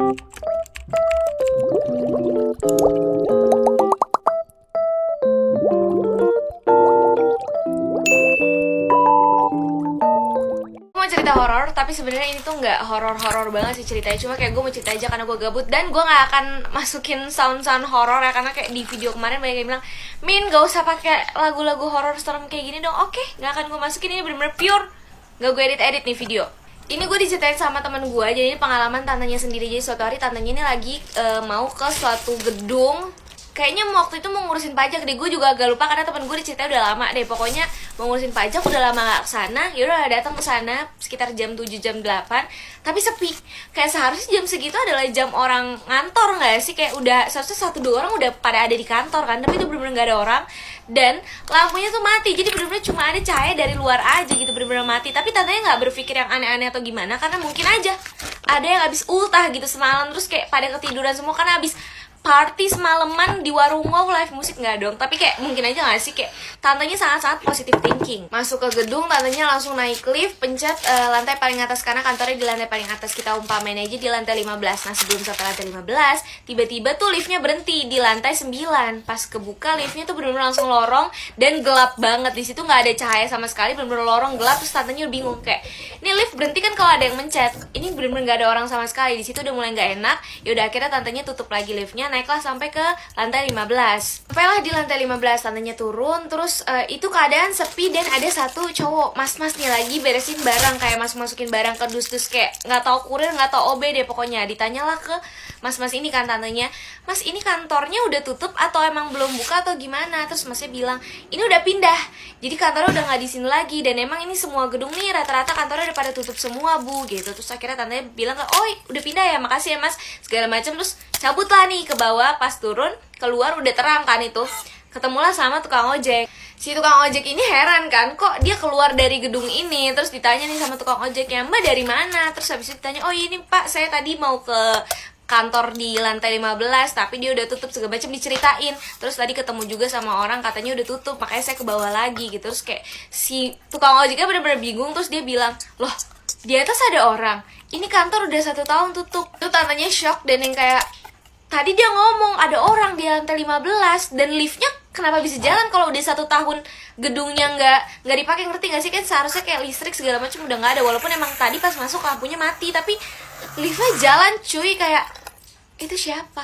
Mau cerita horor, tapi sebenarnya ini tuh nggak horor-horor banget sih ceritanya. Cuma kayak gue mau cerita aja karena gue gabut. Dan gue nggak akan masukin sound-sound horor ya, karena kayak di video kemarin banyak yang bilang, Min gak usah pakai lagu-lagu horor serem kayak gini dong. Oke, nggak akan gue masukin, ini bener-bener pure. Gak gue edit-edit nih video. Ini gue diceritain sama temen gue, jadi ini pengalaman tantenya sendiri. Jadi suatu hari tantenya ini lagi mau ke suatu gedung. Kayaknya waktu itu mau ngurusin pajak deh, gue juga agak lupa karena temen gue diceritain udah lama deh. Pokoknya mau ngurusin pajak, udah lama gak kesana. Yaudah datang ke sana sekitar jam 7, jam 8, tapi sepi. Kayak seharusnya jam segitu adalah jam orang ngantor gak sih? Kayak udah, seharusnya 1-2 orang udah pada ada di kantor kan. Tapi itu bener-bener gak ada orang. Dan lampunya tuh mati, jadi bener-bener cuma ada cahaya dari luar aja gitu, bener-bener mati. Tapi tantanya gak berpikir yang aneh-aneh atau gimana, karena mungkin aja ada yang habis ultah gitu semalam, terus kayak pada ketiduran semua karena habis party semalaman di warung wow live musik. Nggak dong, tapi kayak mungkin aja nggak sih, kayak tantenya sangat-sangat positive thinking. Masuk ke gedung, tantenya langsung naik lift, pencet lantai paling atas karena kantornya di lantai paling atas. Kita umpamain aja di lantai 15. Nah sebelum sampai lantai 15, tiba-tiba tuh liftnya berhenti di lantai 9. Pas kebuka liftnya tuh bener-bener langsung lorong dan gelap banget. Di situ nggak ada cahaya sama sekali, bener-bener lorong gelap. Terus tantenya bingung kayak, ini lift berhenti kan kalau ada yang mencet, ini bener-bener nggak ada orang sama sekali. Di situ udah mulai nggak enak. Yaudah akhirnya tantenya tutup lagi liftnya, naiklah sampai ke lantai 15. Sampailah di lantai 15, tantenya turun. Terus itu keadaan sepi dan ada satu cowok mas-mas nih lagi beresin barang, kayak masukin barang ke dus-dus, kayak nggak tahu kurir nggak tahu OB deh pokoknya. Ditanyalah ke mas-mas ini kan tantenya, Mas ini kantornya udah tutup atau emang belum buka atau gimana? Terus masnya bilang ini udah pindah, jadi kantornya udah nggak di sini lagi, dan emang ini semua gedung nih rata-rata kantornya udah pada tutup semua bu gitu. Terus akhirnya tantenya bilang, oh udah pindah ya, makasih ya mas segala macam. Terus cabutlah nih ke bawah. Pas turun keluar udah terang kan, itu ketemulah sama tukang ojek. Si tukang ojek ini heran kan, kok dia keluar dari gedung ini. Terus ditanya nih sama tukang ojeknya, Mbak dari mana? Terus habis itu ditanya, oh ini pak saya tadi mau ke kantor di lantai 15 tapi dia udah tutup segala macam, diceritain. Terus tadi ketemu juga sama orang katanya udah tutup, makanya saya ke bawah lagi gitu. Terus kayak si tukang ojeknya bener-bener bingung. Terus dia bilang, loh di atas ada orang, ini kantor udah 1 tahun tutup. Tuh tantanya shock, dan yang kayak tadi dia ngomong ada orang di lantai 15 dan liftnya kenapa bisa jalan kalau udah 1 tahun gedungnya nggak dipakai, ngerti nggak sih? Kan seharusnya kayak listrik segala macam udah nggak ada, walaupun emang tadi pas masuk lampunya mati, tapi liftnya jalan cuy. Kayak itu siapa?